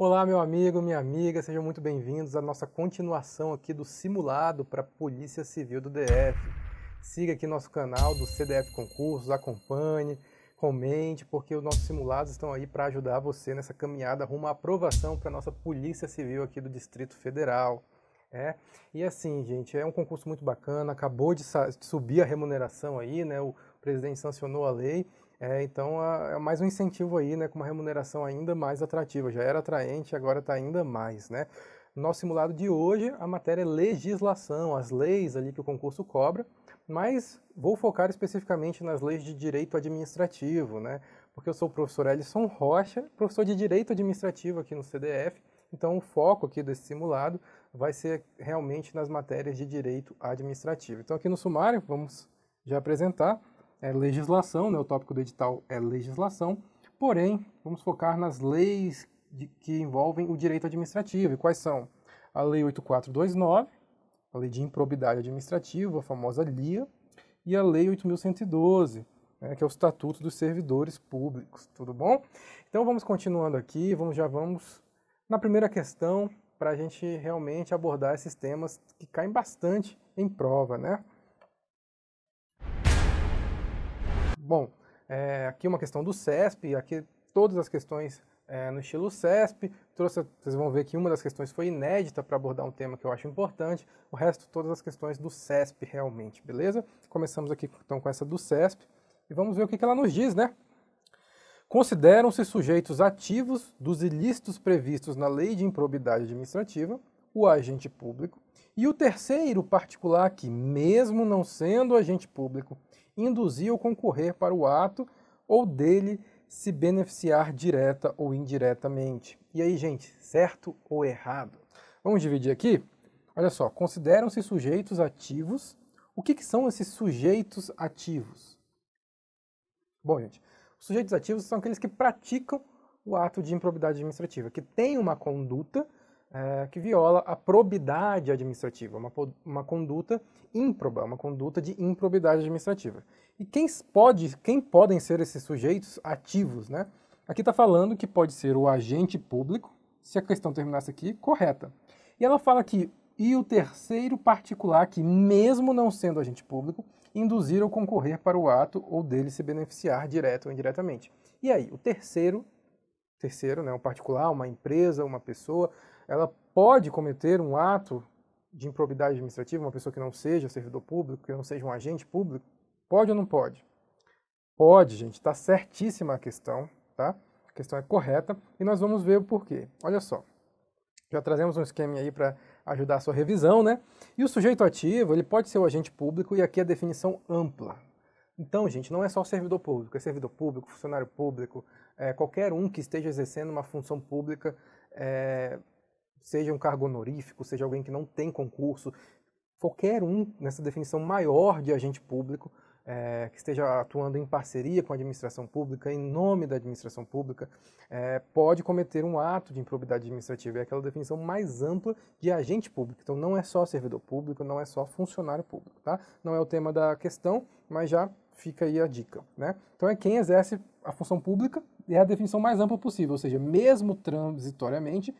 Olá, meu amigo, minha amiga, sejam muito bem-vindos à nossa continuação aqui do simulado para a Polícia Civil do DF. Siga aqui nosso canal do CDF Concursos, acompanhe, comente, porque os nossos simulados estão aí para ajudar você nessa caminhada rumo à aprovação para a nossa Polícia Civil aqui do Distrito Federal. E assim, gente, é um concurso muito bacana, acabou de subir a remuneração aí, né? O presidente sancionou a lei. Então é mais um incentivo aí, né, com uma remuneração ainda mais atrativa. Já era atraente, agora está ainda mais, né? No nosso simulado de hoje, a matéria é legislação, as leis ali que o concurso cobra, mas vou focar especificamente nas leis de direito administrativo, né? Porque eu sou o professor Ellison Rocha, professor de direito administrativo aqui no CDF, então o foco aqui desse simulado vai ser realmente nas matérias de direito administrativo. Então aqui no sumário, vamos já apresentar legislação, né? O tópico do edital é legislação, porém, vamos focar nas leis que envolvem o direito administrativo. E quais são? A Lei 8429, a Lei de Improbidade Administrativa, a famosa LIA, e a Lei 8.112, né, que é o Estatuto dos Servidores Públicos, tudo bom? Então vamos continuando aqui, já vamos na primeira questão, para a gente realmente abordar esses temas que caem bastante em prova, né? Bom, aqui uma questão do CESP, aqui todas as questões no estilo CESP, vocês vão ver que uma das questões foi inédita para abordar um tema que eu acho importante, o resto todas as questões do CESP realmente, beleza? Começamos aqui então com essa do CESP e vamos ver o que ela nos diz, né? Consideram-se sujeitos ativos dos ilícitos previstos na Lei de Improbidade Administrativa o agente público e o terceiro particular que, mesmo não sendo agente público, induzir ou concorrer para o ato ou dele se beneficiar direta ou indiretamente. E aí, gente, certo ou errado? Vamos dividir aqui? Olha só, consideram-se sujeitos ativos. O que são esses sujeitos ativos? Bom, gente, os sujeitos ativos são aqueles que praticam o ato de improbidade administrativa, que tem uma conduta que viola a probidade administrativa, uma conduta ímproba, uma conduta de improbidade administrativa. E quem podem ser esses sujeitos ativos, né? Aqui está falando que pode ser o agente público, se a questão terminasse aqui, correta. E ela fala que, e o terceiro particular que, mesmo não sendo agente público, induzir ou concorrer para o ato ou dele se beneficiar direto ou indiretamente. E aí, o terceiro, né, um particular, uma empresa, uma pessoa, ela pode cometer um ato de improbidade administrativa, uma pessoa que não seja servidor público, que não seja um agente público? Pode ou não pode? Pode, gente, está certíssima a questão, tá? A questão é correta e nós vamos ver o porquê. Olha só, já trazemos um esquema aí para ajudar a sua revisão, né? E o sujeito ativo, ele pode ser o agente público e aqui a definição ampla. Então, gente, não é só servidor público, é servidor público, funcionário público, qualquer um que esteja exercendo uma função pública, seja um cargo honorífico, seja alguém que não tem concurso, qualquer um nessa definição maior de agente público, que esteja atuando em parceria com a administração pública, em nome da administração pública, pode cometer um ato de improbidade administrativa. É aquela definição mais ampla de agente público. Então não é só servidor público, não é só funcionário público, tá? Não é o tema da questão, mas já fica aí a dica, né? Então é quem exerce a função pública e é a definição mais ampla possível, ou seja, mesmo transitoriamente,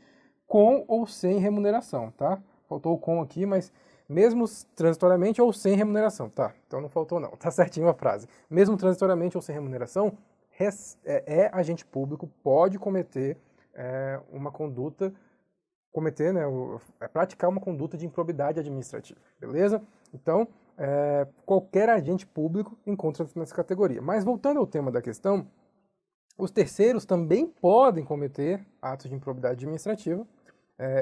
com ou sem remuneração, tá? Faltou o com aqui, mas mesmo transitoriamente ou sem remuneração, tá? Então não faltou não, tá certinho a frase. Mesmo transitoriamente ou sem remuneração, agente público, pode cometer uma conduta, né, praticar uma conduta de improbidade administrativa, beleza? Então, qualquer agente público encontra-se nessa categoria. Mas voltando ao tema da questão, os terceiros também podem cometer atos de improbidade administrativa,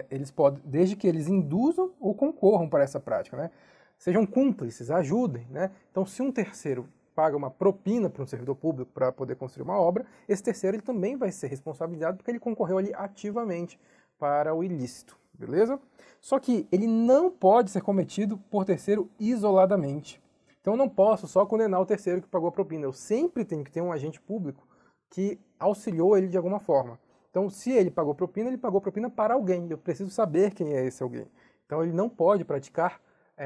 eles podem, desde que eles induzam ou concorram para essa prática, né? Sejam cúmplices, ajudem, né? Então, se um terceiro paga uma propina para um servidor público para poder construir uma obra, esse terceiro ele também vai ser responsabilizado porque ele concorreu ali ativamente para o ilícito, beleza? Só que ele não pode ser cometido por terceiro isoladamente. Então, eu não posso só condenar o terceiro que pagou a propina. Eu sempre tenho que ter um agente público que auxiliou ele de alguma forma. Então, se ele pagou propina para alguém. Eu preciso saber quem é esse alguém. Então, ele não pode praticar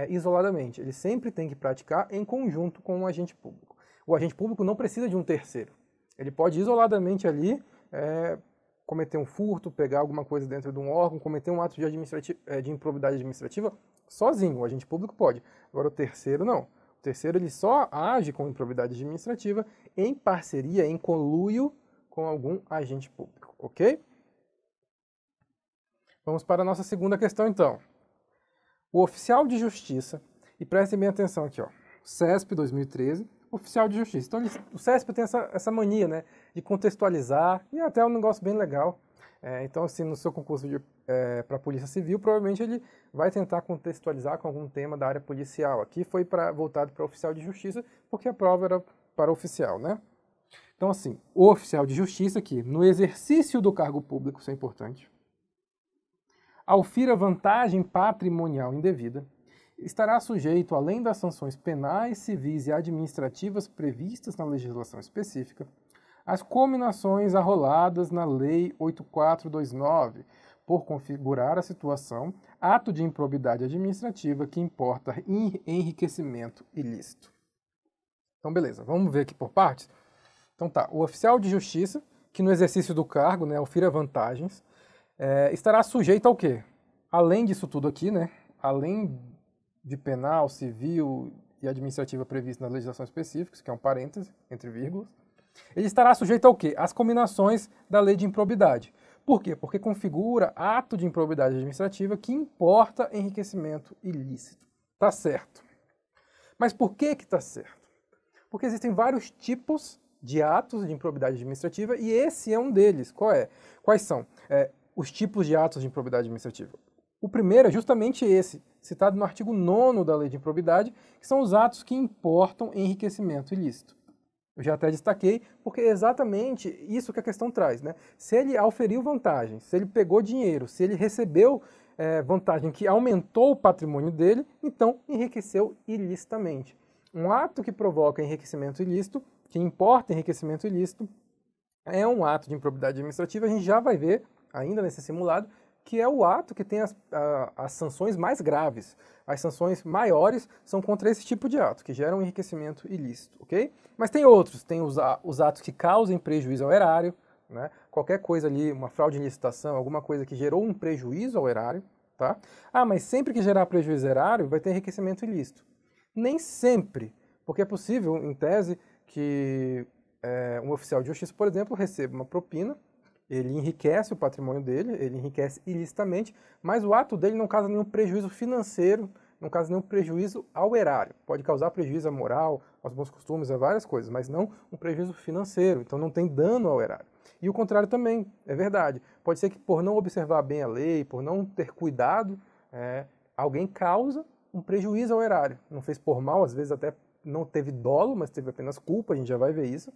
isoladamente. Ele sempre tem que praticar em conjunto com um agente público. O agente público não precisa de um terceiro. Ele pode isoladamente ali cometer um furto, pegar alguma coisa dentro de um órgão, cometer um ato de improbidade administrativa sozinho, o agente público pode. Agora o terceiro não. O terceiro ele só age com improbidade administrativa em parceria, em conluio com algum agente público, ok? Vamos para a nossa segunda questão então. O oficial de justiça, e prestem bem atenção aqui, ó, CESP 2013, oficial de justiça. Então, o CESP tem essa mania, né, de contextualizar, e até é um negócio bem legal. Então, assim, no seu concurso para a Polícia Civil, provavelmente ele vai tentar contextualizar com algum tema da área policial. Aqui foi voltado para oficial de justiça, porque a prova era para oficial, né? Então, assim, o oficial de justiça aqui, no exercício do cargo público, isso é importante, aufira vantagem patrimonial indevida, estará sujeito, além das sanções penais, civis e administrativas previstas na legislação específica, às cominações arroladas na Lei 8429, por configurar a situação, ato de improbidade administrativa que importa enriquecimento ilícito. Então, beleza, vamos ver aqui por partes. Então tá, o oficial de justiça, que no exercício do cargo, né, aufira vantagens, estará sujeito ao quê? Além disso tudo aqui, né, além de penal, civil e administrativa prevista na legislação específica, que é um parêntese, entre vírgulas, ele estará sujeito ao quê? Às cominações da lei de improbidade. Por quê? Porque configura ato de improbidade administrativa que importa enriquecimento ilícito. Tá certo. Mas por que que tá certo? Porque existem vários tipos de atos de improbidade administrativa e esse é um deles. Quais são os tipos de atos de improbidade administrativa? O primeiro é justamente esse, citado no artigo 9º da Lei de Improbidade, que são os atos que importam enriquecimento ilícito. Eu já até destaquei, porque é exatamente isso que a questão traz, né? Se ele auferiu vantagem, se ele pegou dinheiro, se ele recebeu vantagem que aumentou o patrimônio dele, então enriqueceu ilicitamente. Um ato que provoca enriquecimento ilícito, que importa enriquecimento ilícito, é um ato de improbidade administrativa. A gente já vai ver, ainda nesse simulado, que é o ato que tem as sanções mais graves. As sanções maiores são contra esse tipo de ato, que geram enriquecimento ilícito, ok? Mas tem outros, tem os atos que causem prejuízo ao erário, né? Qualquer coisa ali, uma fraude em licitação, alguma coisa que gerou um prejuízo ao erário, tá? Ah, mas sempre que gerar prejuízo ao erário, vai ter enriquecimento ilícito. Nem sempre, porque é possível, em tese, que um oficial de justiça, por exemplo, receba uma propina, ele enriquece o patrimônio dele, ele enriquece ilicitamente, mas o ato dele não causa nenhum prejuízo financeiro, não causa nenhum prejuízo ao erário. Pode causar prejuízo à moral, aos bons costumes, a várias coisas, mas não um prejuízo financeiro, então não tem dano ao erário. E o contrário também, é verdade. Pode ser que por não observar bem a lei, por não ter cuidado, alguém causa um prejuízo ao erário. Não fez por mal, às vezes até não teve dolo, mas teve apenas culpa, a gente já vai ver isso.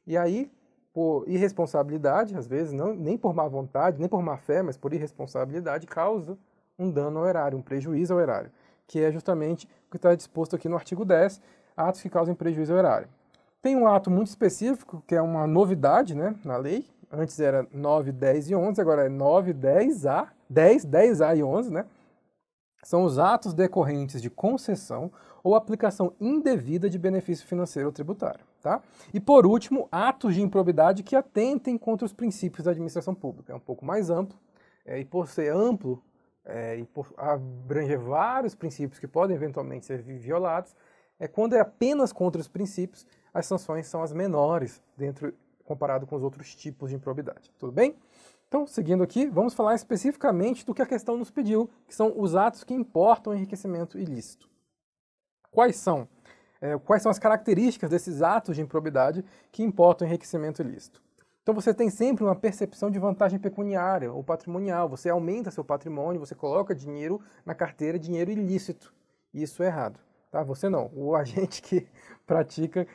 E aí, por irresponsabilidade, às vezes, nem por má vontade, nem por má fé, mas por irresponsabilidade, causa um dano ao erário, um prejuízo ao erário, que é justamente o que está disposto aqui no artigo 10, atos que causem prejuízo ao erário. Tem um ato muito específico, que é uma novidade, né, na lei. Antes era 9, 10 e 11, agora é 9, 10A, 10, 10A e 11, né? São os atos decorrentes de concessão ou aplicação indevida de benefício financeiro ou tributário, tá? E por último, atos de improbidade que atentem contra os princípios da administração pública. É um pouco mais amplo, e por ser amplo e por abranger vários princípios que podem eventualmente ser violados, quando é apenas contra os princípios, as sanções são as menores comparado com os outros tipos de improbidade. Tudo bem? Então, seguindo aqui, vamos falar especificamente do que a questão nos pediu, que são os atos que importam enriquecimento ilícito. Quais são as características desses atos de improbidade que importam enriquecimento ilícito? Então, você tem sempre uma percepção de vantagem pecuniária ou patrimonial. Você aumenta seu patrimônio, você coloca dinheiro na carteira, dinheiro ilícito. Isso é errado. Tá? Você não, o agente que pratica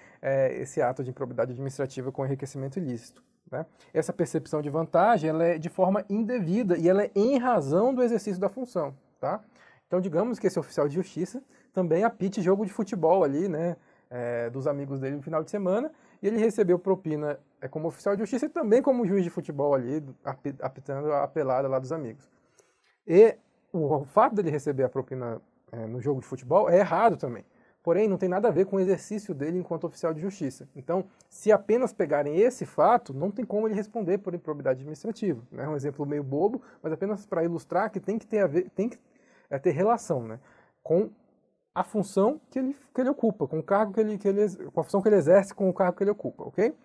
esse ato de improbidade administrativa com enriquecimento ilícito. Né? Essa percepção de vantagem ela é de forma indevida e ela é em razão do exercício da função. Tá? Então, digamos que esse oficial de justiça também apite jogo de futebol ali, né, dos amigos dele no final de semana, e ele recebeu propina como oficial de justiça e também como juiz de futebol ali, apitando a pelada lá dos amigos. E o fato dele receber a propina no jogo de futebol é errado também, porém não tem nada a ver com o exercício dele enquanto oficial de justiça. Então, se apenas pegarem esse fato, não tem como ele responder por improbidade administrativa. É um exemplo meio bobo, mas apenas para ilustrar que tem que ter a ver, tem que ter relação, né, com a função que ele ocupa, com o cargo com a função que ele exerce com o cargo que ele ocupa, ok?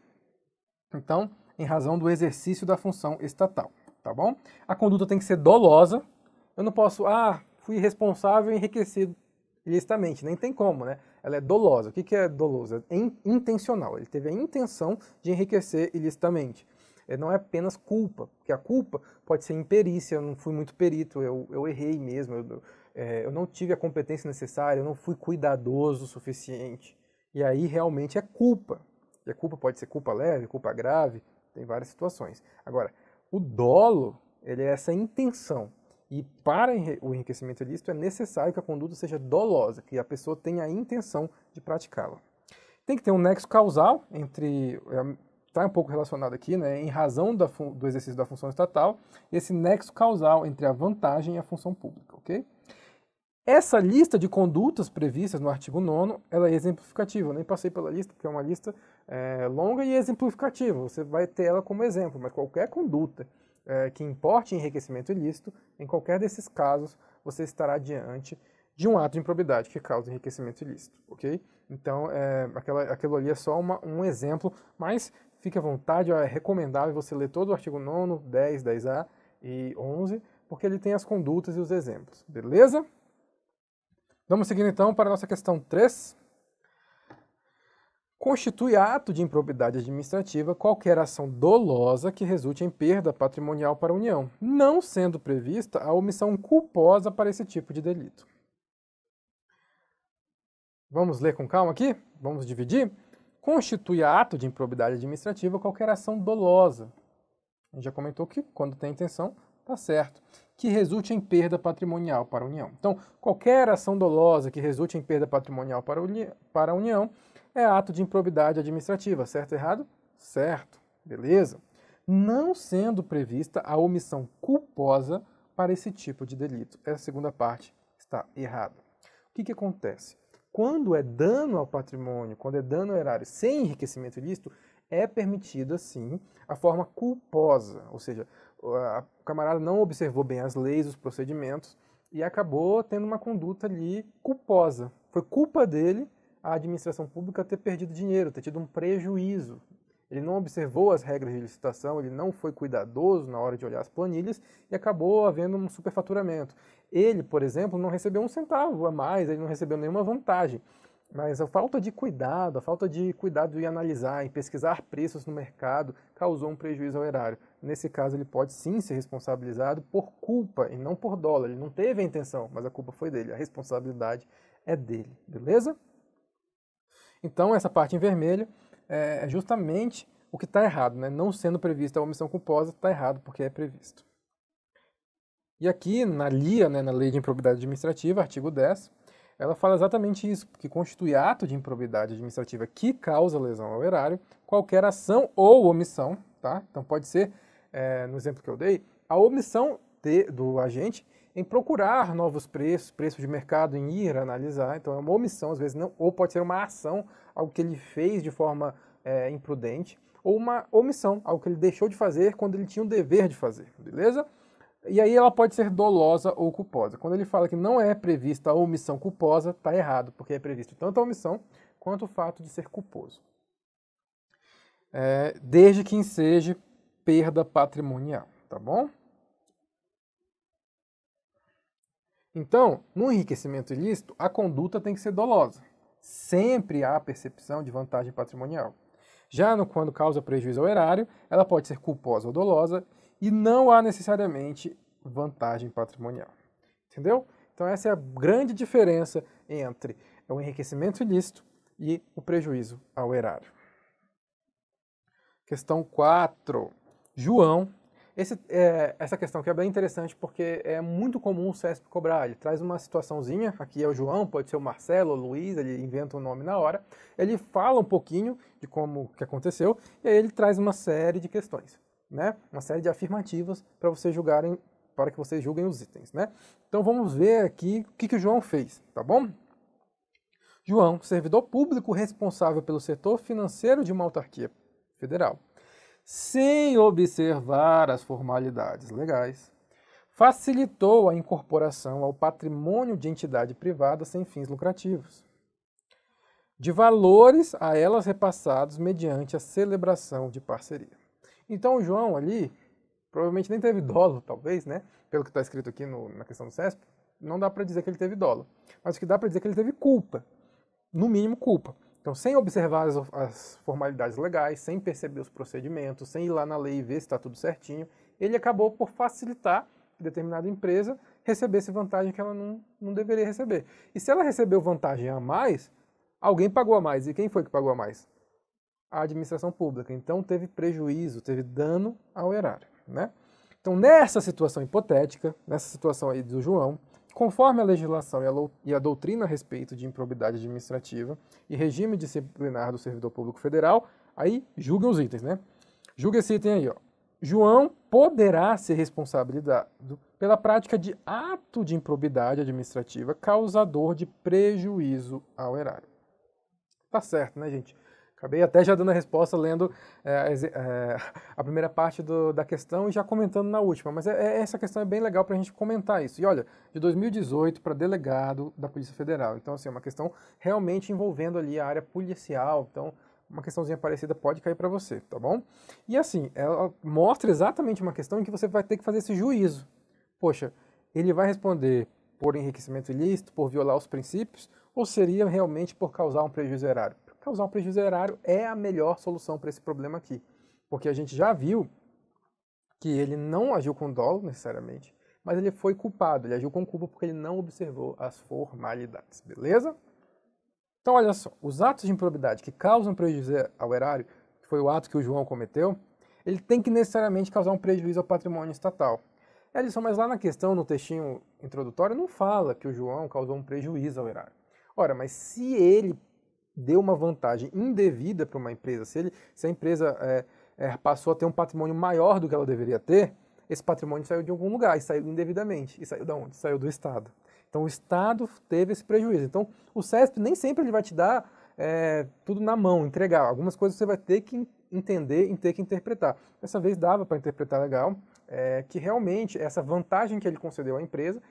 Então, em razão do exercício da função estatal, tá bom? A conduta tem que ser dolosa. Eu não posso, fui responsável e enriquecido ilicitamente, nem tem como, né? Ela é dolosa. O que é dolosa? É intencional. Ele teve a intenção de enriquecer ilicitamente. Não é apenas culpa, porque a culpa pode ser imperícia, eu não fui muito perito, eu errei mesmo, eu não tive a competência necessária, eu não fui cuidadoso o suficiente. E aí realmente é culpa. E a culpa pode ser culpa leve, culpa grave, tem várias situações. Agora, o dolo, ele é essa intenção. E para o enriquecimento ilícito é necessário que a conduta seja dolosa, que a pessoa tenha a intenção de praticá-la. Tem que ter um nexo causal entre, está um pouco relacionado aqui, né, em razão do exercício da função estatal, esse nexo causal entre a vantagem e a função pública, ok? Essa lista de condutas previstas no artigo 9º, ela é exemplificativa. Eu nem passei pela lista, porque é uma lista longa e exemplificativa. Você vai ter ela como exemplo, mas qualquer conduta que importe enriquecimento ilícito, em qualquer desses casos, você estará diante de um ato de improbidade que causa enriquecimento ilícito, ok? Então, aquilo ali é só um exemplo, mas fique à vontade, é recomendável você ler todo o artigo 9º, 10, 10A e 11, porque ele tem as condutas e os exemplos, beleza? Vamos seguir então para a nossa questão 3. Constitui ato de improbidade administrativa qualquer ação dolosa que resulte em perda patrimonial para a União, não sendo prevista a omissão culposa para esse tipo de delito. Vamos ler com calma aqui? Vamos dividir? Constitui ato de improbidade administrativa qualquer ação dolosa. A gente já comentou que quando tem intenção, tá certo. Que resulte em perda patrimonial para a União. Então, qualquer ação dolosa que resulte em perda patrimonial para a União é ato de improbidade administrativa, certo ou errado? Certo, beleza. Não sendo prevista a omissão culposa para esse tipo de delito. Essa segunda parte está errada. O que acontece? Quando é dano ao patrimônio, quando é dano ao erário sem enriquecimento ilícito, é permitida, sim, a forma culposa, ou seja, o camarada não observou bem as leis, os procedimentos, e acabou tendo uma conduta ali culposa. Foi culpa dele a administração pública ter perdido dinheiro, ter tido um prejuízo. Ele não observou as regras de licitação, ele não foi cuidadoso na hora de olhar as planilhas e acabou havendo um superfaturamento. Ele, por exemplo, não recebeu um centavo a mais, ele não recebeu nenhuma vantagem. Mas a falta de cuidado em analisar, em pesquisar preços no mercado, causou um prejuízo ao erário. Nesse caso, ele pode sim ser responsabilizado por culpa e não por dolo. Ele não teve a intenção, mas a culpa foi dele. A responsabilidade é dele, beleza? Então, essa parte em vermelho é justamente o que está errado, né? Não sendo prevista a omissão culposa, está errado porque é previsto. E aqui, na LIA, né, na Lei de Improbidade Administrativa, artigo 10, ela fala exatamente isso, que constitui ato de improbidade administrativa que causa lesão ao erário, qualquer ação ou omissão, tá? Então pode ser, no exemplo que eu dei, a omissão do agente em procurar novos preços de mercado, em ir analisar, então é uma omissão, às vezes não, ou pode ser uma ação, algo que ele fez de forma imprudente, ou uma omissão, algo que ele deixou de fazer quando ele tinha o dever de fazer, beleza? E aí ela pode ser dolosa ou culposa. Quando ele fala que não é prevista a omissão culposa, está errado, porque é previsto tanto a omissão quanto o fato de ser culposo. Desde que enseje perda patrimonial, tá bom? Então, no enriquecimento ilícito, a conduta tem que ser dolosa. Sempre há percepção de vantagem patrimonial. Já quando causa prejuízo ao erário, ela pode ser culposa ou dolosa, e não há necessariamente vantagem patrimonial. Entendeu? Então essa é a grande diferença entre o enriquecimento ilícito e o prejuízo ao erário. Questão 4. João. Essa questão aqui é bem interessante porque é muito comum o CESP cobrar. Ele traz uma situaçãozinha, aqui é o João, pode ser o Marcelo, o Luiz, ele inventa um nome na hora. Ele fala um pouquinho de como que aconteceu e aí ele traz uma série de questões. Né? Uma série de afirmativas para vocês julgarem, para que vocês julguem os itens, né? Então vamos ver aqui o que o João fez, tá bom? João, servidor público responsável pelo setor financeiro de uma autarquia federal, sem observar as formalidades legais, facilitou a incorporação ao patrimônio de entidade privada sem fins lucrativos, de valores a elas repassados mediante a celebração de parceria. Então o João ali, provavelmente nem teve dolo, talvez, né? Pelo que está escrito aqui na questão do CESP, não dá para dizer que ele teve dolo. Mas o que dá para dizer é que ele teve culpa, no mínimo culpa. Então, sem observar as formalidades legais, sem perceber os procedimentos, sem ir lá na lei e ver se está tudo certinho, ele acabou por facilitar que determinada empresa recebesse vantagem que ela não deveria receber. E se ela recebeu vantagem a mais, alguém pagou a mais. E quem foi que pagou a mais? A administração pública. Então teve prejuízo, teve dano ao erário, né? Então nessa situação hipotética, nessa situação aí do João, conforme a legislação e a doutrina a respeito de improbidade administrativa e regime disciplinar do servidor público federal, aí julguem os itens, né? Julga esse item aí, ó. João poderá ser responsabilizado pela prática de ato de improbidade administrativa causador de prejuízo ao erário. Tá certo, né, gente? Acabei até já dando a resposta, lendo a primeira parte da questão e já comentando na última, mas essa questão é bem legal para a gente comentar isso. E olha, de 2018 para delegado da Polícia Federal. Então, assim, é uma questão realmente envolvendo ali a área policial. Então, uma questãozinha parecida pode cair para você, tá bom? E assim, ela mostra exatamente uma questão em que você vai ter que fazer esse juízo. Poxa, ele vai responder por enriquecimento ilícito, por violar os princípios, ou seria realmente por causar um prejuízo erário? Causar um prejuízo erário é a melhor solução para esse problema aqui, porque a gente já viu que ele não agiu com dolo necessariamente, mas ele foi culpado, ele agiu com culpa porque ele não observou as formalidades, beleza? Então, olha só, os atos de improbidade que causam prejuízo ao erário, que foi o ato que o João cometeu, ele tem que necessariamente causar um prejuízo ao patrimônio estatal. Edson, mas lá na questão, no textinho introdutório, não fala que o João causou um prejuízo ao erário. Ora, mas se ele deu uma vantagem indevida para uma empresa, se a empresa passou a ter um patrimônio maior do que ela deveria ter, esse patrimônio saiu de algum lugar e saiu indevidamente. E saiu de onde? Saiu do Estado. Então o Estado teve esse prejuízo. Então o CESP nem sempre ele vai te dar tudo na mão, entregar. Algumas coisas você vai ter que entender e ter que interpretar. Dessa vez dava para interpretar legal que realmente essa vantagem que ele concedeu à empresa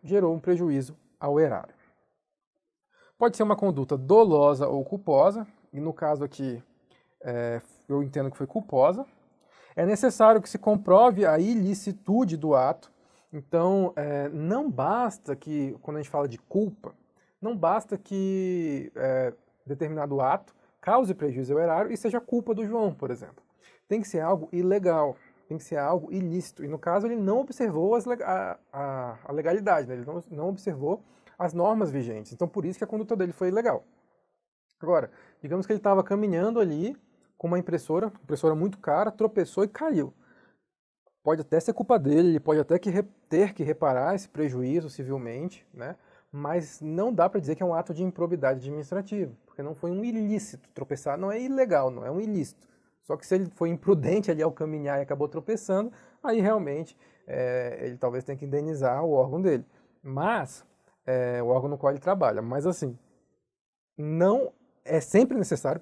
gerou um prejuízo ao erário. Pode ser uma conduta dolosa ou culposa, e no caso aqui eu entendo que foi culposa. É necessário que se comprove a ilicitude do ato. Então, não basta que, quando a gente fala de culpa, não basta que determinado ato cause prejuízo ao erário e seja culpa do João, por exemplo. Tem que ser algo ilegal, tem que ser algo ilícito. E no caso ele não observou a legalidade, né? Ele não observou as normas vigentes. Então, por isso que a conduta dele foi ilegal. Agora, digamos que ele estava caminhando ali com uma impressora muito cara, tropeçou e caiu. Pode até ser culpa dele, ele pode até ter que reparar esse prejuízo civilmente, né? Mas não dá para dizer que é um ato de improbidade administrativa, porque não foi um ilícito. Tropeçar não é ilegal, não é um ilícito. Só que se ele foi imprudente ali ao caminhar e acabou tropeçando, aí realmente ele talvez tenha que indenizar o órgão dele. Mas o órgão no qual ele trabalha. Mas assim, é sempre necessário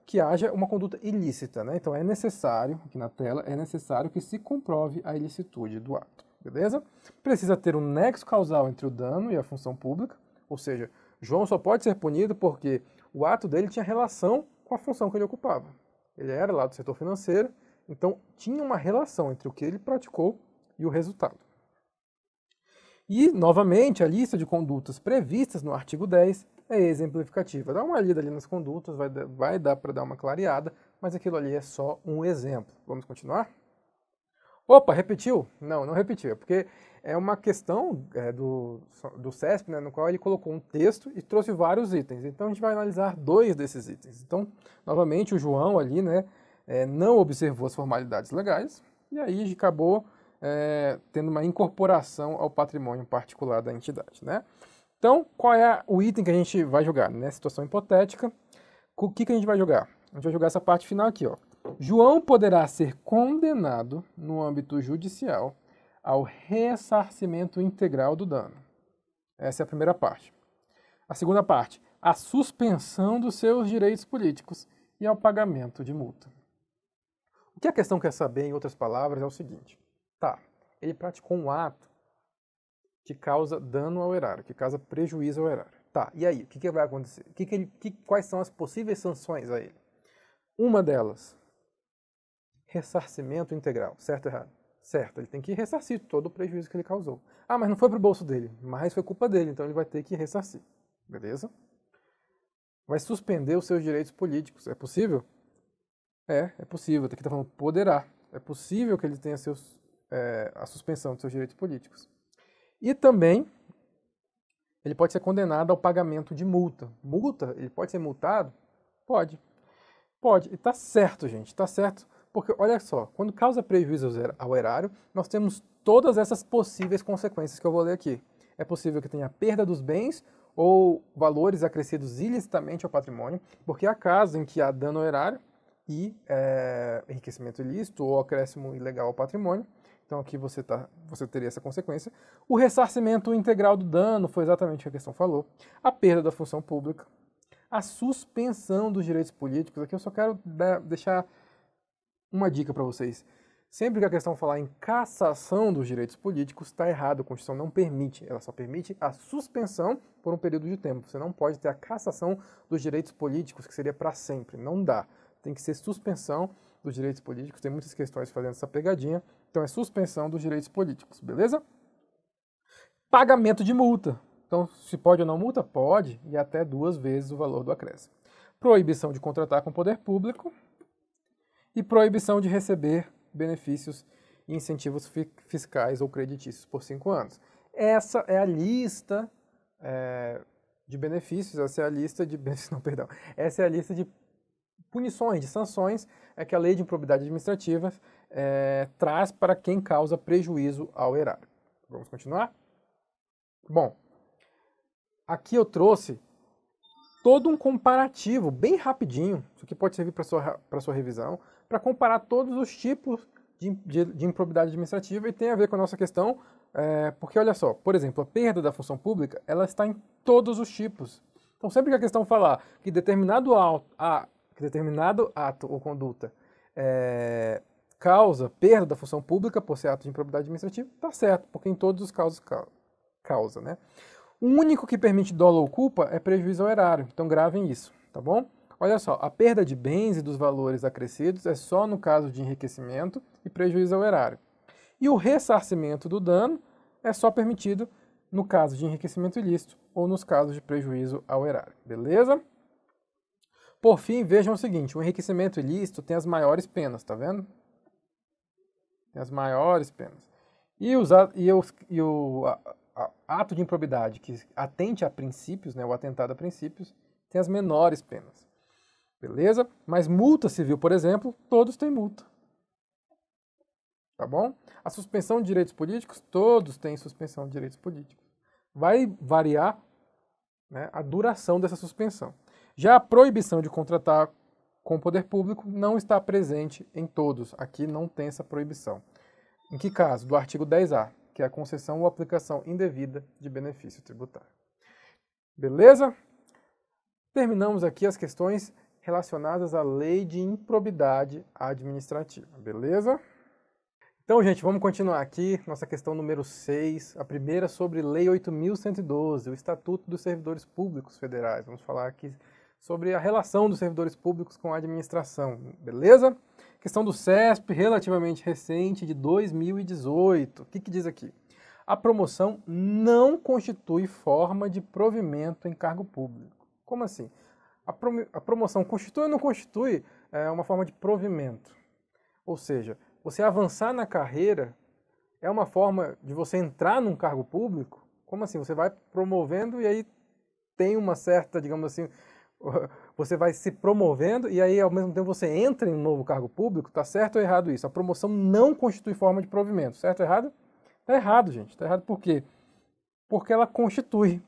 que haja uma conduta ilícita, né? Então é necessário, aqui na tela, é necessário que se comprove a ilicitude do ato, beleza? Precisa ter um nexo causal entre o dano e a função pública, ou seja, João só pode ser punido porque o ato dele tinha relação com a função que ele ocupava. Ele era lá do setor financeiro, então tinha uma relação entre o que ele praticou e o resultado. E, novamente, a lista de condutas previstas no artigo 10 é exemplificativa. Dá uma lida ali nas condutas, vai dar para dar uma clareada, mas aquilo ali é só um exemplo. Vamos continuar? Opa, repetiu? Não repetiu, é porque é uma questão do CESP, né, no qual ele colocou um texto e trouxe vários itens. Então a gente vai analisar 2 desses itens. Então, novamente, o João ali, né, não observou as formalidades legais e aí acabou tendo uma incorporação ao patrimônio particular da entidade, né? Então, qual é o item que a gente vai julgar? Nessa situação hipotética, o que a gente vai julgar? A gente vai julgar essa parte final aqui, ó. João poderá ser condenado no âmbito judicial ao ressarcimento integral do dano. Essa é a primeira parte. A segunda parte, a suspensão dos seus direitos políticos e ao pagamento de multa. O que a questão quer saber, em outras palavras, é o seguinte. Tá, ele praticou um ato que causa dano ao erário, que causa prejuízo ao erário. Tá, e aí? O que vai acontecer? Quais são as possíveis sanções a ele? Uma delas, ressarcimento integral. Certo ou errado? Certo, ele tem que ressarcir todo o prejuízo que ele causou. Ah, mas não foi pro bolso dele, mas foi culpa dele, então ele vai ter que ressarcir. Beleza? Vai suspender os seus direitos políticos. É possível? É possível. Aqui está falando poderá. É possível que ele tenha a suspensão dos seus direitos políticos. E também, ele pode ser condenado ao pagamento de multa. Multa? Ele pode ser multado? Pode. Pode. E tá certo, gente. Tá certo. Porque, olha só, quando causa prejuízo ao erário, nós temos todas essas possíveis consequências que eu vou ler aqui. É possível que tenha perda dos bens ou valores acrescidos ilicitamente ao patrimônio, porque há casos em que há dano ao erário e enriquecimento ilícito ou acréscimo ilegal ao patrimônio. Então aqui você teria essa consequência. O ressarcimento integral do dano foi exatamente o que a questão falou. A perda da função pública. A suspensão dos direitos políticos. Aqui eu só quero deixar uma dica para vocês. Sempre que a questão falar em cassação dos direitos políticos, está errado. A Constituição não permite. Ela só permite a suspensão por um período de tempo. Você não pode ter a cassação dos direitos políticos, que seria para sempre. Não dá. Tem que ser suspensão dos direitos políticos. Tem muitas questões fazendo essa pegadinha. Então é suspensão dos direitos políticos, beleza? Pagamento de multa. Então, se pode ou não multa? Pode, e até 2 vezes o valor do acréscimo. Proibição de contratar com o poder público e proibição de receber benefícios e incentivos fiscais ou creditícios por 5 anos. Essa é a lista de benefícios, essa é a lista de essa é a lista de punições, de sanções que a Lei de Improbidade Administrativa traz para quem causa prejuízo ao erário. Vamos continuar? Bom, aqui eu trouxe todo um comparativo, bem rapidinho, isso aqui pode servir para sua revisão, para comparar todos os tipos de improbidade administrativa e tem a ver com a nossa questão, porque olha só, por exemplo, a perda da função pública, ela está em todos os tipos. Então sempre que a questão falar que determinado ato ou conduta causa perda da função pública por ser ato de improbidade administrativa, está certo, porque em todos os casos causa, né? O único que permite dolo ou culpa é prejuízo ao erário, então gravem isso, tá bom? Olha só, a perda de bens e dos valores acrescidos é só no caso de enriquecimento e prejuízo ao erário. E o ressarcimento do dano é só permitido no caso de enriquecimento ilícito ou nos casos de prejuízo ao erário, beleza? Por fim, vejam o seguinte, o enriquecimento ilícito tem as maiores penas, tá vendo? Tem as maiores penas. E o ato de improbidade que atente a princípios, né, o atentado a princípios, tem as menores penas. Beleza? Mas multa civil, por exemplo, todos têm multa. Tá bom? A suspensão de direitos políticos, todos têm suspensão de direitos políticos. Vai variar, né, a duração dessa suspensão. Já a proibição de contratar com o poder público não está presente em todos. Aqui não tem essa proibição. Em que caso? Do artigo 10A, que é a concessão ou aplicação indevida de benefício tributário. Beleza? Terminamos aqui as questões relacionadas à lei de improbidade administrativa. Beleza? Então, gente, vamos continuar aqui. Nossa questão número 6, a primeira sobre Lei 8.112, o Estatuto dos Servidores Públicos Federais. Vamos falar aqui sobre a relação dos servidores públicos com a administração. Beleza? Questão do CESP, relativamente recente, de 2018. O que diz aqui? A promoção não constitui forma de provimento em cargo público. Como assim? A promoção constitui ou não constitui uma forma de provimento? Ou seja, você avançar na carreira é uma forma de você entrar num cargo público? Como assim? Você vai promovendo e aí tem uma certa, digamos assim, você vai se promovendo e aí ao mesmo tempo você entra em um novo cargo público? Tá certo ou errado isso? A promoção não constitui forma de provimento, certo ou errado? Tá errado, gente. Tá errado por quê? Porque ela constitui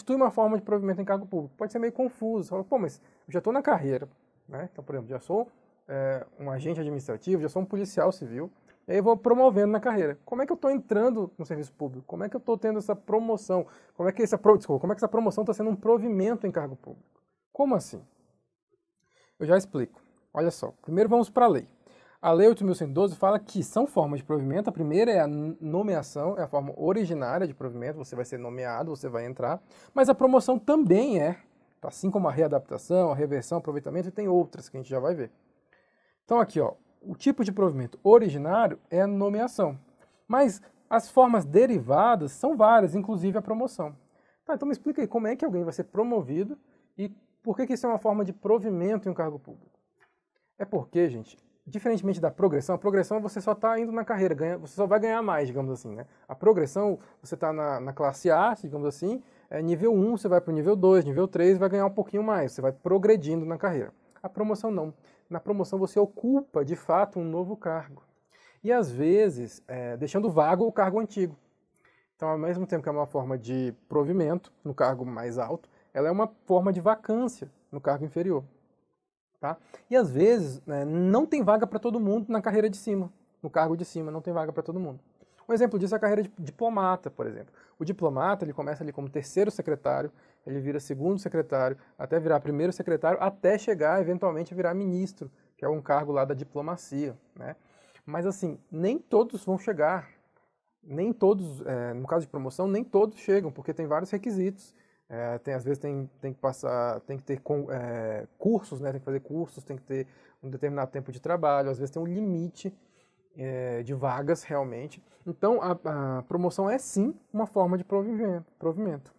uma forma de provimento em cargo público. Pode ser meio confuso. Você fala, pô, mas eu já estou na carreira, né? Então, por exemplo, já sou um agente administrativo, já sou um policial civil, E aí eu vou promovendo na carreira. Como é que eu estou entrando no serviço público? Como é que eu estou tendo essa promoção? Como é que essa promoção está sendo um provimento em cargo público? Como assim? Eu já explico. Olha só, primeiro vamos para a lei. A Lei 8.112 fala que são formas de provimento. A primeira é a nomeação, é a forma originária de provimento, você vai ser nomeado, você vai entrar. Mas a promoção também é, assim como a readaptação, a reversão, aproveitamento, e tem outras que a gente já vai ver. Então aqui, ó, o tipo de provimento originário é a nomeação. Mas as formas derivadas são várias, inclusive a promoção. Tá, então me explica aí, como é que alguém vai ser promovido e por que isso é uma forma de provimento em um cargo público? É porque, gente, diferentemente da progressão, a progressão você só está indo na carreira, você só vai ganhar mais, digamos assim, né? A progressão, você está na classe A, digamos assim, nível 1, você vai para o nível 2, nível 3, vai ganhar um pouquinho mais, você vai progredindo na carreira. A promoção não. Na promoção você ocupa, de fato, um novo cargo. E às vezes, deixando vago o cargo antigo. Então, ao mesmo tempo que é uma forma de provimento no cargo mais alto, ela é uma forma de vacância no cargo inferior. Tá? E às vezes não tem vaga para todo mundo na carreira de cima, no cargo de cima, não tem vaga para todo mundo. Um exemplo disso é a carreira de diplomata, por exemplo. O diplomata, ele começa ali como terceiro secretário, ele vira segundo secretário, até virar primeiro secretário, até chegar eventualmente a virar ministro, que é um cargo lá da diplomacia, né? Mas assim, nem todos vão chegar, nem todos, no caso de promoção, nem todos chegam, porque tem vários requisitos. Às vezes tem que passar, tem que ter cursos, né? Tem que fazer cursos, tem que ter um determinado tempo de trabalho, às vezes tem um limite de vagas realmente. Então a promoção é sim uma forma de provimento.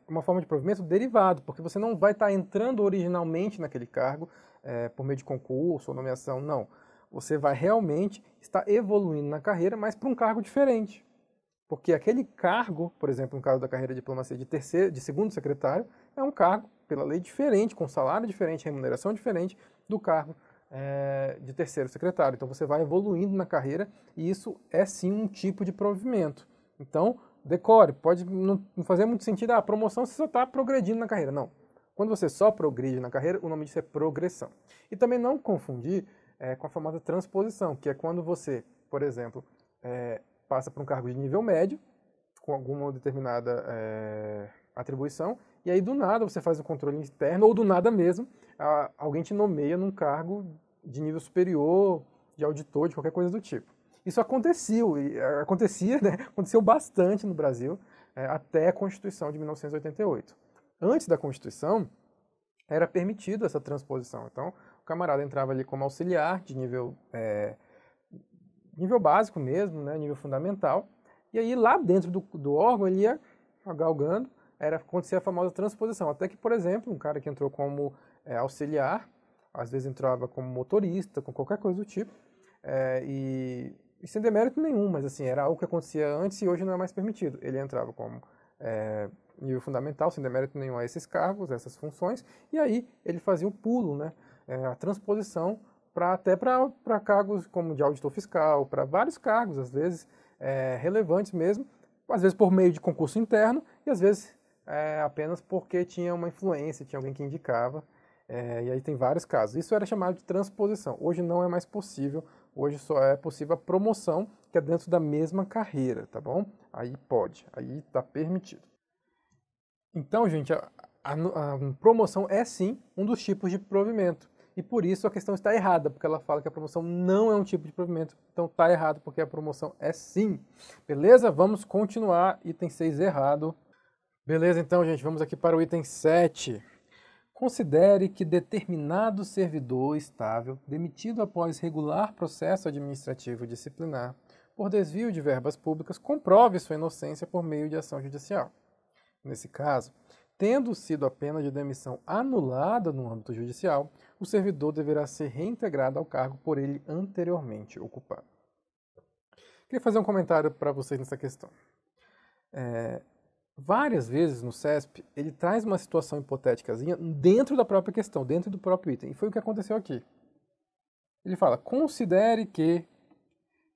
Uma forma de provimento derivado, porque você não vai estar entrando originalmente naquele cargo por meio de concurso ou nomeação, não. Você vai realmente estar evoluindo na carreira, mas para um cargo diferente. Porque aquele cargo, por exemplo, no caso da carreira de diplomacia de segundo secretário, é um cargo, pela lei, diferente, com salário diferente, remuneração diferente do cargo de terceiro secretário. Então você vai evoluindo na carreira e isso é sim um tipo de provimento. Então, decore, pode não fazer muito sentido, a promoção você só está progredindo na carreira. Não. Quando você só progride na carreira, o nome disso é progressão. E também não confundir com a famosa transposição, que é quando você, por exemplo, passa para um cargo de nível médio, com alguma determinada atribuição, e aí do nada você faz o controle interno, ou do nada mesmo, alguém te nomeia num cargo de nível superior, de auditor, de qualquer coisa do tipo. Isso aconteceu, né? Aconteceu bastante no Brasil, até a Constituição de 1988. Antes da Constituição, era permitido essa transposição. Então, o camarada entrava ali como auxiliar, de nível básico mesmo, né, nível fundamental, e aí lá dentro do órgão ele ia galgando, acontecia a famosa transposição, até que, por exemplo, um cara que entrou como auxiliar, às vezes entrava como motorista, com qualquer coisa do tipo, e sem demérito nenhum, mas assim, era algo que acontecia antes e hoje não é mais permitido. Ele entrava como nível fundamental, sem demérito nenhum a esses cargos, essas funções, e aí ele fazia o pulo, né, a transposição, até para cargos como de auditor fiscal, para vários cargos, às vezes, relevantes mesmo, às vezes por meio de concurso interno, e às vezes apenas porque tinha uma influência, tinha alguém que indicava, e aí tem vários casos. Isso era chamado de transposição. Hoje não é mais possível, hoje só é possível a promoção, que é dentro da mesma carreira, tá bom? Aí pode, aí está permitido. Então, gente, a promoção é sim um dos tipos de provimento. E por isso a questão está errada, porque ela fala que a promoção não é um tipo de provimento. Então está errado, porque a promoção é sim. Beleza? Vamos continuar. Item 6 errado. Beleza, então, gente, vamos aqui para o item 7. Considere que determinado servidor estável, demitido após regular processo administrativo disciplinar, por desvio de verbas públicas, comprove sua inocência por meio de ação judicial. Nesse caso, tendo sido a pena de demissão anulada no âmbito judicial, o servidor deverá ser reintegrado ao cargo por ele anteriormente ocupado. Queria fazer um comentário para vocês nessa questão. Várias vezes no CESP, ele traz uma situação hipotéticazinha dentro da própria questão, dentro do próprio item. E foi o que aconteceu aqui. Ele fala, considere que...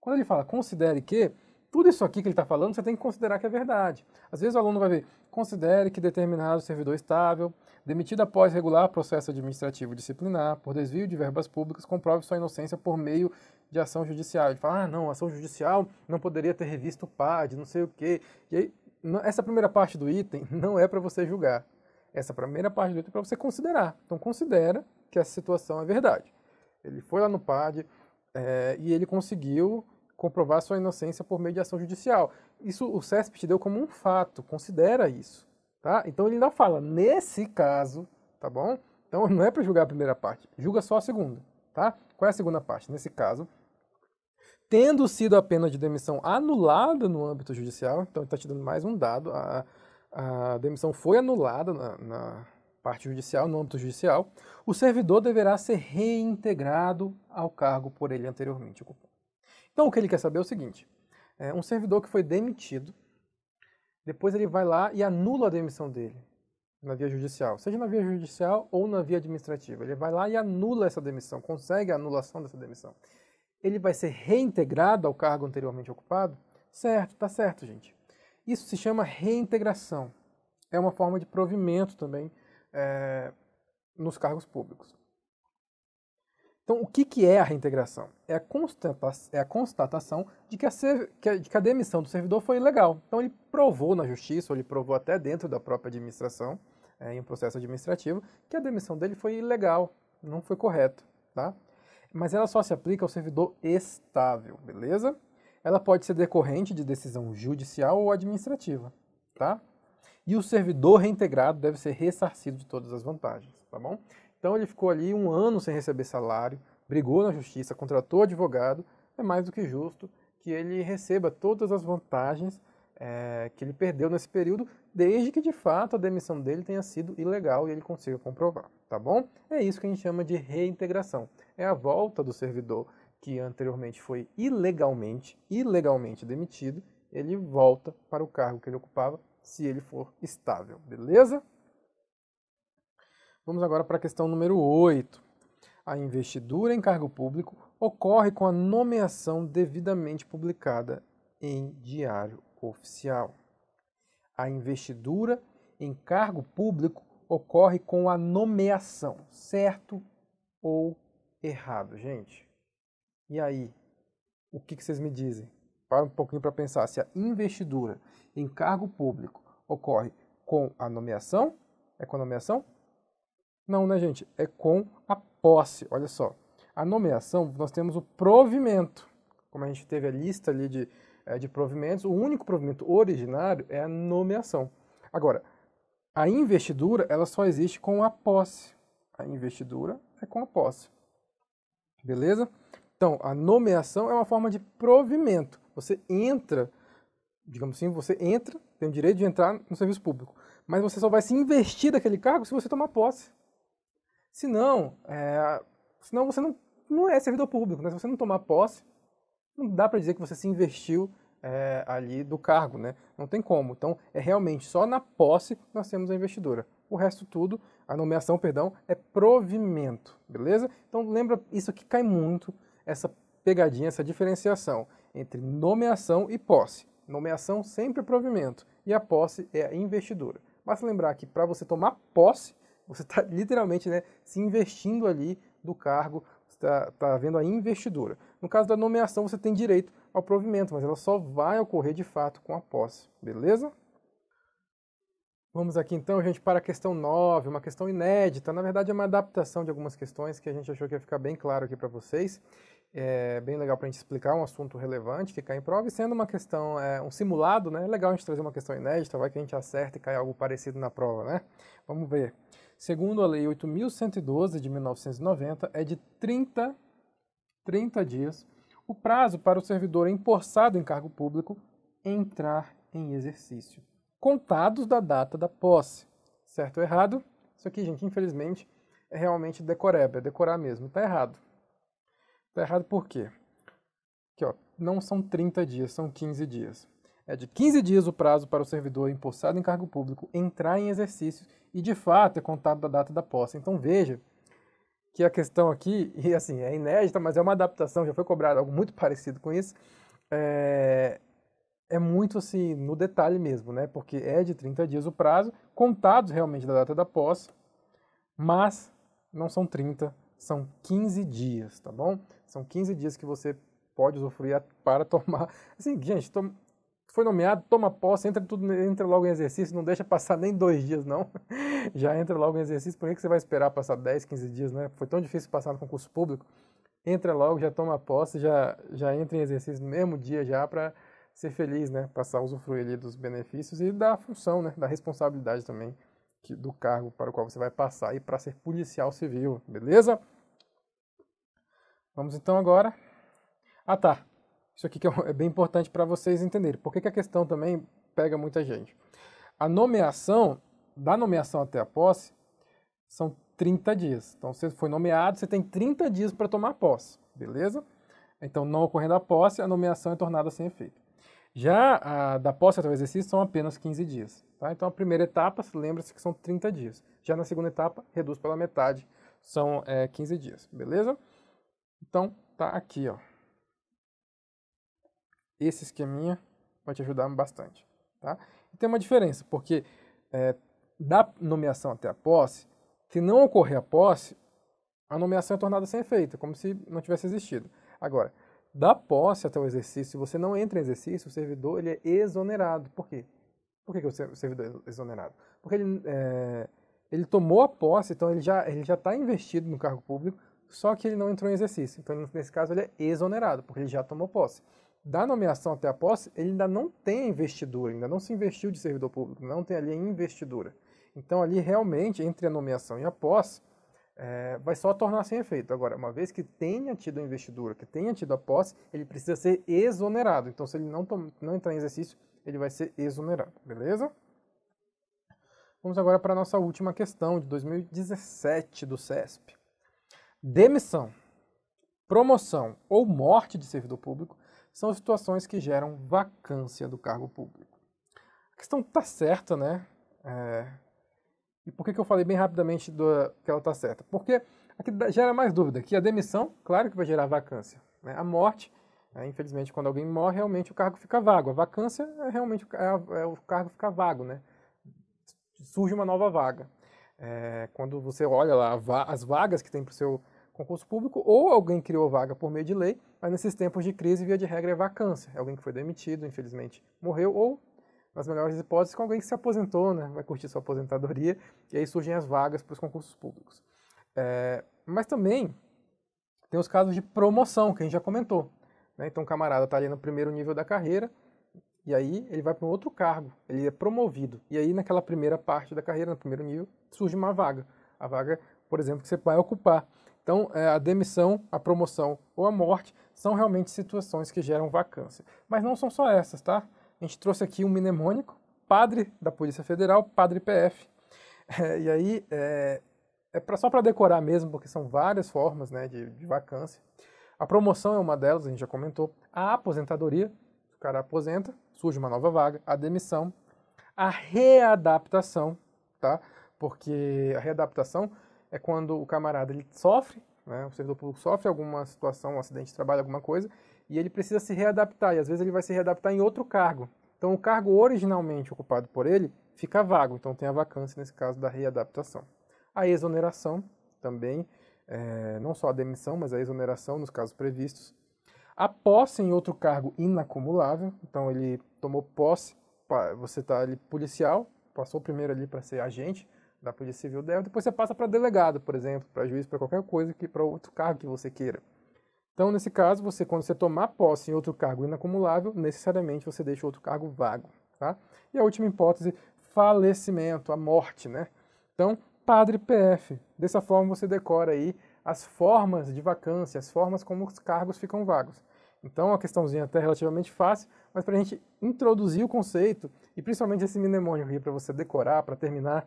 Quando ele fala considere que, tudo isso aqui que ele está falando, você tem que considerar que é verdade. Às vezes o aluno vai ver, considere que determinado servidor estável, demitido após regular processo administrativo disciplinar, por desvio de verbas públicas, comprove sua inocência por meio de ação judicial. Ele fala, não, ação judicial não poderia ter revisto o PAD, não sei o quê. E aí, essa primeira parte do item não é para você julgar. Essa primeira parte do item é para você considerar. Então considera que essa situação é verdade. Ele foi lá no PAD e ele conseguiu comprovar sua inocência por meio de ação judicial. Isso o CESP te deu como um fato, considera isso, tá? Então ele ainda fala, nesse caso, tá bom? Então não é para julgar a primeira parte, julga só a segunda, tá? Qual é a segunda parte? Nesse caso, tendo sido a pena de demissão anulada no âmbito judicial, então ele está te dando mais um dado, a demissão foi anulada na parte judicial, no âmbito judicial, o servidor deverá ser reintegrado ao cargo por ele anteriormente ocupado. Então, o que ele quer saber é o seguinte, um servidor que foi demitido, depois ele vai lá e anula a demissão dele na via judicial, seja na via judicial ou na via administrativa. Ele vai lá e anula essa demissão, consegue a anulação dessa demissão. Ele vai ser reintegrado ao cargo anteriormente ocupado? Certo, tá certo, gente. Isso se chama reintegração. É uma forma de provimento também nos cargos públicos. Então, o que é a reintegração? É a constatação de que a demissão do servidor foi ilegal. Então, ele provou na justiça, ou ele provou até dentro da própria administração, em um processo administrativo, que a demissão dele foi ilegal, não foi correta, tá? Mas ela só se aplica ao servidor estável, beleza? Ela pode ser decorrente de decisão judicial ou administrativa, tá? E o servidor reintegrado deve ser ressarcido de todas as vantagens, tá bom? Então ele ficou ali 1 ano sem receber salário, brigou na justiça, contratou advogado, é mais do que justo que ele receba todas as vantagens que ele perdeu nesse período, desde que de fato a demissão dele tenha sido ilegal e ele consiga comprovar, tá bom? É isso que a gente chama de reintegração. É a volta do servidor que anteriormente foi ilegalmente demitido, ele volta para o cargo que ele ocupava, se ele for estável, beleza? Vamos agora para a questão número 8. A investidura em cargo público ocorre com a nomeação devidamente publicada em diário oficial. A investidura em cargo público ocorre com a nomeação, certo ou errado, gente? E aí, o que vocês me dizem? Para um pouquinho para pensar se a investidura em cargo público ocorre com a nomeação. É com a nomeação? Não, né, gente? É com a posse. Olha só. A nomeação, nós temos o provimento. Como a gente teve a lista ali de provimentos, o único provimento originário é a nomeação. Agora, a investidura, ela só existe com a posse. A investidura é com a posse. Beleza? Então, a nomeação é uma forma de provimento. Você entra, digamos assim, tem o direito de entrar no serviço público, mas você só vai se investir daquele cargo se você tomar posse. Senão você não é servidor público, né? Se você não tomar posse, não dá para dizer que você se investiu ali do cargo, né? Não tem como. Então, é realmente só na posse nós temos a investidura. O resto tudo, a nomeação, perdão, é provimento, beleza? Então, lembra, isso aqui cai muito, essa pegadinha, essa diferenciação entre nomeação e posse. Nomeação sempre é provimento e a posse é a investidura. Basta lembrar que para você tomar posse, você está literalmente, né, se investindo ali do cargo, você está vendo a investidura. No caso da nomeação, você tem direito ao provimento, mas ela só vai ocorrer de fato com a posse, beleza? Vamos aqui então, gente, para a questão 9, uma questão inédita. Na verdade, é uma adaptação de algumas questões que a gente achou que ia ficar bem claro aqui para vocês. É bem legal para a gente explicar um assunto relevante que cai em prova, e sendo uma questão, um simulado, né? É legal a gente trazer uma questão inédita, vai que a gente acerta e cai algo parecido na prova, né? Vamos ver. Segundo a Lei 8.112 de 1990, é de 30 dias o prazo para o servidor empossado em cargo público entrar em exercício, contados da data da posse. Certo ou errado? Isso aqui, gente, infelizmente, é realmente decoreba, é decorar mesmo. Tá errado. Tá errado por quê? Aqui, ó, não são 30 dias, são 15 dias. É de 15 dias o prazo para o servidor empossado em cargo público entrar em exercício e, de fato, é contado da data da posse. Então, veja que a questão aqui, e assim, é inédita, mas é uma adaptação, já foi cobrado algo muito parecido com isso, é muito assim, no detalhe mesmo, né? Porque é de 30 dias o prazo, contados realmente da data da posse, mas não são 30, são 15 dias, tá bom? São 15 dias que você pode usufruir para tomar. Assim, gente, foi nomeado, toma posse, entra logo em exercício, não deixa passar nem 2 dias, não. Já entra logo em exercício, por que você vai esperar passar 10, 15 dias, né? Foi tão difícil passar no concurso público. Entra logo, já toma posse, já entra em exercício no mesmo dia já para ser feliz, né? Passar a usufruir ali dos benefícios e da função, né? Da responsabilidade também do cargo para o qual você vai passar e para ser policial civil, beleza? Vamos então agora. Ah, tá. Isso aqui que é bem importante para vocês entenderem. Por que a questão também pega muita gente? A nomeação, da nomeação até a posse, são 30 dias. Então, você foi nomeado, você tem 30 dias para tomar posse, beleza? Então, não ocorrendo a posse, a nomeação é tornada sem efeito. Já a da posse até o exercício são apenas 15 dias. Tá? Então, a primeira etapa, lembra-se que são 30 dias. Já na segunda etapa, reduz pela metade, são 15 dias, beleza? Então, tá aqui, ó. Esse esqueminha vai te ajudar bastante, tá? E tem uma diferença, porque da nomeação até a posse, se não ocorrer a posse, a nomeação é tornada sem efeito, como se não tivesse existido. Agora, da posse até o exercício, se você não entra em exercício, o servidor ele é exonerado. Por quê? Por que o servidor é exonerado? Porque ele tomou a posse, então ele já está investido no cargo público, só que ele não entrou em exercício. Então, nesse caso, ele é exonerado, porque ele já tomou posse. Da nomeação até a posse, ele ainda não tem a investidura, ainda não se investiu de servidor público, não tem ali a investidura. Então, ali realmente, entre a nomeação e a posse, vai só tornar sem efeito. Agora, uma vez que tenha tido a investidura, que tenha tido a posse, ele precisa ser exonerado. Então, se ele não entrar em exercício, ele vai ser exonerado, beleza? Vamos agora para a nossa última questão, de 2017, do CESP. Demissão, promoção ou morte de servidor público são situações que geram vacância do cargo público. A questão está certa, né? E por que eu falei bem rapidamente que ela está certa? Porque aqui gera mais dúvida, que a demissão, claro que vai gerar vacância. Né? A morte, infelizmente, quando alguém morre, realmente o cargo fica vago. A vacância é realmente o cargo fica vago, né? Surge uma nova vaga. Quando você olha lá as vagas que tem para o seu concurso público, ou alguém criou vaga por meio de lei, mas nesses tempos de crise, via de regra, é vacância. É alguém que foi demitido, infelizmente morreu, ou, nas melhores hipóteses, com alguém que se aposentou, né, vai curtir sua aposentadoria, e aí surgem as vagas para os concursos públicos. Mas também tem os casos de promoção, que a gente já comentou. Né? Então o camarada está ali no primeiro nível da carreira, e aí ele vai para um outro cargo, ele é promovido. E aí naquela primeira parte da carreira, no primeiro nível, surge uma vaga. A vaga, por exemplo, que você vai ocupar. Então, a demissão, a promoção ou a morte são realmente situações que geram vacância. Mas não são só essas, tá? A gente trouxe aqui um mnemônico, padre da Polícia Federal, padre PF. E aí, só para decorar mesmo, porque são várias formas, né, de vacância. A promoção é uma delas, a gente já comentou. A aposentadoria, o cara aposenta, surge uma nova vaga. A demissão. A readaptação, tá? Porque a readaptação é quando o camarada ele sofre, né, o servidor público sofre alguma situação, um acidente de trabalho, alguma coisa, e ele precisa se readaptar, e às vezes ele vai se readaptar em outro cargo. Então o cargo originalmente ocupado por ele fica vago, então tem a vacância nesse caso da readaptação. A exoneração também, não só a demissão, mas a exoneração nos casos previstos. A posse em outro cargo inacumulável, então ele tomou posse, você está ali policial, passou primeiro ali para ser agente da Polícia Civil dela, depois você passa para delegado, por exemplo, para juiz, para qualquer coisa, para outro cargo que você queira. Então, nesse caso, quando você tomar posse em outro cargo inacumulável, necessariamente você deixa outro cargo vago. Tá? E a última hipótese, falecimento, a morte. Né? Então, padre PF. Dessa forma, você decora aí as formas de vacância, as formas como os cargos ficam vagos. Então, uma questãozinha até relativamente fácil, mas para a gente introduzir o conceito, e principalmente esse mnemônico aqui para você decorar, para terminar,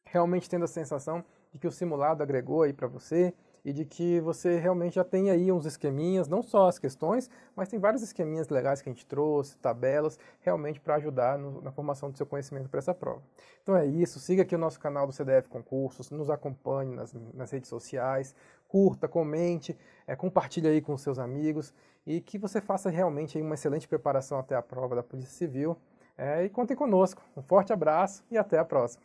realmente tendo a sensação de que o simulado agregou aí para você e de que você realmente já tem aí uns esqueminhas, não só as questões, mas tem vários esqueminhas legais que a gente trouxe, tabelas, realmente para ajudar na formação do seu conhecimento para essa prova. Então é isso, siga aqui o nosso canal do CDF Concursos, nos acompanhe nas redes sociais, curta, comente, compartilhe aí com os seus amigos e que você faça realmente aí uma excelente preparação até a prova da Polícia Civil. E contem conosco. Um forte abraço e até a próxima.